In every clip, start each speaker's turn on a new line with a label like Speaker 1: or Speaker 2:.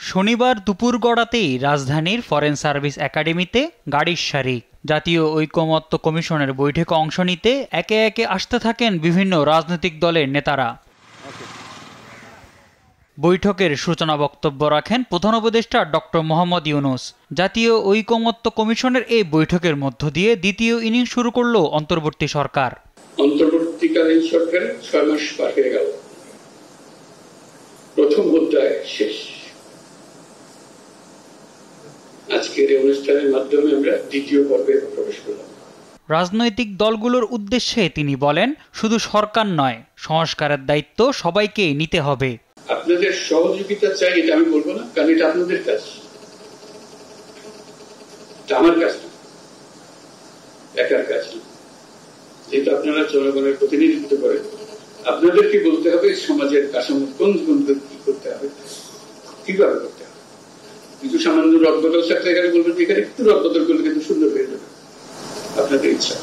Speaker 1: শনিবার দুপুর গড়াতেই রাজধানীর ফরেন সার্ভিস একাডেমিতে গাড়ির সারি। জাতীয় ঐকমত্য কমিশনের বৈঠকে অংশ নিতে একে একে আসতে থাকেন বিভিন্ন রাজনৈতিক দলের নেতারা। বৈঠকের সূচনা বক্তব্য রাখেন প্রধান উপদেষ্টা ডক্টর মোহাম্মদ ইউনূস। জাতীয় ঐকমত্য কমিশনের এই বৈঠকের মধ্য দিয়ে দ্বিতীয় ইনিংস শুরু করল অন্তর্বর্তী সরকার।
Speaker 2: অন্তর্বর্তীকালীন সরকারের 6 মাস পার হয়ে গেল, প্রথম অধ্যায় শেষ। আজকের এই অনুষ্ঠানের মাধ্যমে আমরা দ্বিতীয় পর্বে প্রবেশ করলাম।
Speaker 1: রাজনৈতিক দলগুলোর উদ্দেশ্যে তিনি বলেন, শুধু সরকার নয়, সংস্কারের দায়িত্ব সবাইকে নিতে হবে।
Speaker 2: আপনাদের সহযোগিতা চাই, এটা আমি বলবো না, কারণ এটা আপনাদের কাজ, এটা আমার কাজ না, একার কাজ না। যেহেতু আপনারা জনগণের প্রতিনিধিত্ব করেন, আপনাদেরকে বলতে হবে সমাজের কাঠামো কোন কি করতে হবে, কিভাবে করতে হবে। কিন্তু সামান্য রদবদল থাকলে এখানে বলবেন এখানে একটু রদবদল করলে কিন্তু সুন্দর হয়ে যাবে, আপনাদের ইচ্ছা।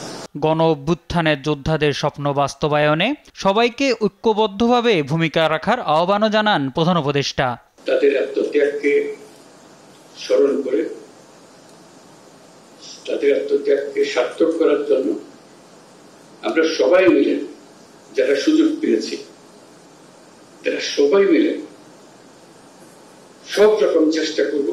Speaker 1: গণ অভ্যুত্থানের যোদ্ধাদের স্বপ্ন বাস্তবায়নে সবাইকে ঐক্যবদ্ধভাবে ভূমিকা রাখার আহ্বানও জানান প্রধান উপদেষ্টা।
Speaker 2: তাদের আত্মত্যাগকে স্মরণ করে, তাদের আত্মত্যাগকে সার্থক করার জন্য আমরা সবাই মিলে, যারা সুযোগ পেয়েছি, তারা সবাই মিলে সব রকম চেষ্টা করব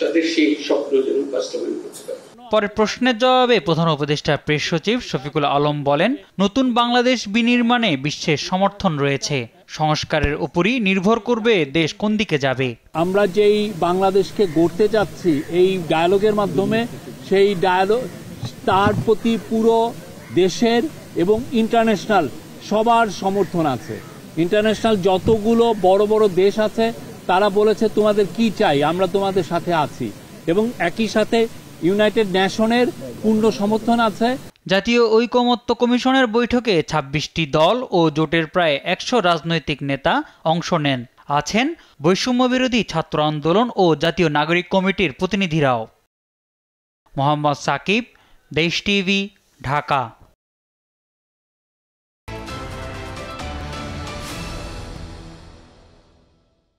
Speaker 2: তাদের সেই স্বপ্ন যেন বাস্তবায়ন করতে পারে।
Speaker 1: পরে প্রশ্নের জবাবে প্রধান উপদেষ্টা প্রেস সচিব শফিকুল আলম বলেন, নতুন বাংলাদেশ বিনির্মাণে বিশ্বের সমর্থন রয়েছে। সংস্কারের উপরই নির্ভর করবে দেশ কোন দিকে যাবে।
Speaker 3: আমরা যেই বাংলাদেশকে গড়তে যাচ্ছি এই ডায়ালগের মাধ্যমে, সেই ডায়ালগ তার প্রতি পুরো দেশের এবং ইন্টারন্যাশনাল সবার সমর্থন আছে। ইন্টারন্যাশনাল যতগুলো বড় বড় দেশ আছে তারা বলেছে তোমাদের কি চাই, আমরা তোমাদের সাথে আছি, এবং একই সাথে ইউনাইটেড নেশনের পূর্ণ সমর্থন আছে।
Speaker 1: জাতীয় ঐকমত্য কমিশনের বৈঠকে 26টি দল ও জোটের প্রায় 100 রাজনৈতিক নেতা অংশ নেন। আছেন বৈষম্যবিরোধী ছাত্র আন্দোলন ও জাতীয় নাগরিক কমিটির প্রতিনিধিরাও। মোহাম্মদ সাকিব, দেশ টিভি, ঢাকা।